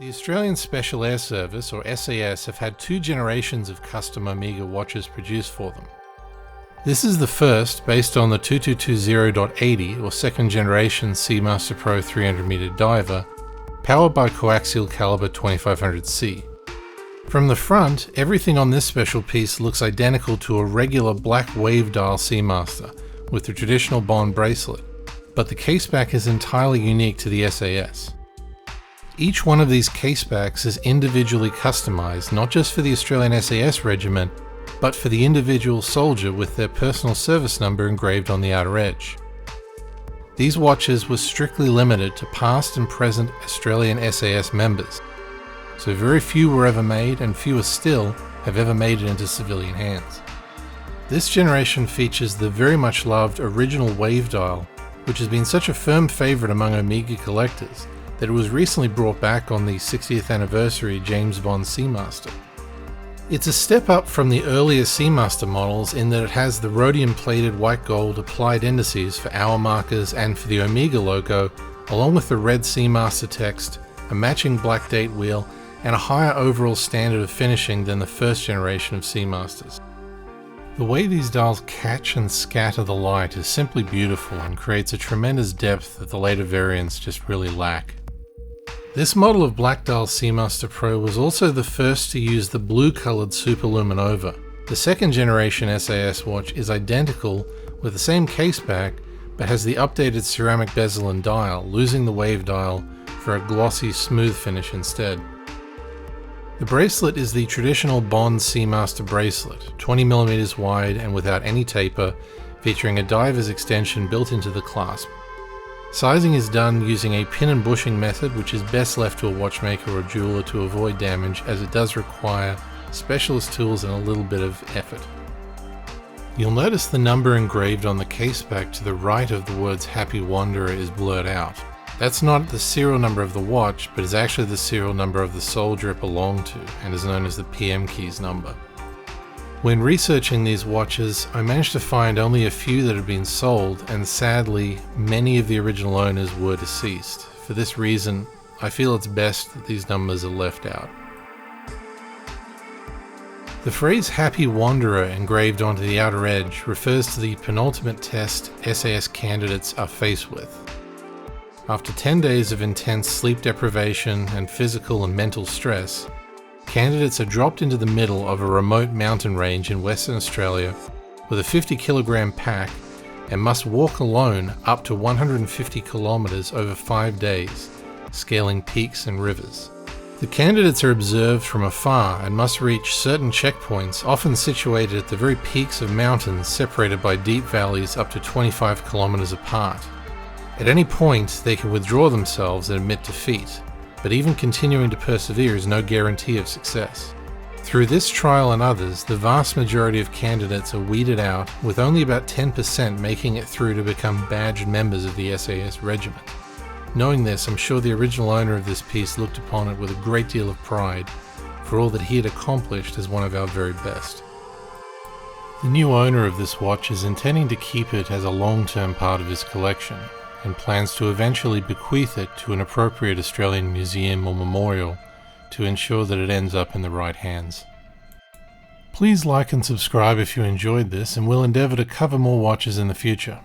The Australian Special Air Service, or SAS, have had 2 generations of custom Omega watches produced for them. This is the first, based on the 2220.80 or second generation Seamaster Pro 300m diver, powered by coaxial caliber 2500C. From the front, everything on this special piece looks identical to a regular black wave dial Seamaster with the traditional Bond bracelet, but the caseback is entirely unique to the SAS. Each one of these casebacks is individually customized not just for the Australian SAS regiment, but for the individual soldier with their personal service number engraved on the outer edge. These watches were strictly limited to past and present Australian SAS members, so very few were ever made and fewer still have ever made it into civilian hands. This generation features the very much loved original wave dial, which has been such a firm favourite among Omega collectors that it was recently brought back on the 60th anniversary James Bond Seamaster. It's a step up from the earlier Seamaster models in that it has the rhodium-plated white gold applied indices for hour markers and for the Omega logo, along with the red Seamaster text, a matching black date wheel, and a higher overall standard of finishing than the first generation of Seamasters. The way these dials catch and scatter the light is simply beautiful and creates a tremendous depth that the later variants just really lack. This model of Black Dial Seamaster Pro was also the first to use the blue-coloured Superluminova. The second generation SAS watch is identical with the same caseback, but has the updated ceramic bezel and dial, losing the wave dial for a glossy, smooth finish instead. The bracelet is the traditional Bond Seamaster bracelet, 20mm wide and without any taper, featuring a diver's extension built into the clasp. Sizing is done using a pin and bushing method, which is best left to a watchmaker or jeweler to avoid damage, as it does require specialist tools and a little bit of effort. You'll notice the number engraved on the caseback to the right of the words Happy Wanderer is blurred out. That's not the serial number of the watch, but is actually the serial number of the soldier it belonged to, and is known as the PM keys number. When researching these watches, I managed to find only a few that had been sold, and sadly, many of the original owners were deceased. For this reason, I feel it's best that these numbers are left out. The phrase Happy Wanderer engraved onto the outer edge refers to the penultimate test SAS candidates are faced with. After 10 days of intense sleep deprivation and physical and mental stress, candidates are dropped into the middle of a remote mountain range in Western Australia with a 50-kilogram pack and must walk alone up to 150 kilometers over 5 days, scaling peaks and rivers. The candidates are observed from afar and must reach certain checkpoints, often situated at the very peaks of mountains separated by deep valleys up to 25 kilometers apart. At any point, they can withdraw themselves and admit defeat, but even continuing to persevere is no guarantee of success. Through this trial and others, the vast majority of candidates are weeded out, with only about 10% making it through to become badged members of the SAS regiment. Knowing this, I'm sure the original owner of this piece looked upon it with a great deal of pride for all that he had accomplished as one of our very best. The new owner of this watch is intending to keep it as a long-term part of his collection, and plans to eventually bequeath it to an appropriate Australian museum or memorial to ensure that it ends up in the right hands. Please like and subscribe if you enjoyed this, and we'll endeavour to cover more watches in the future.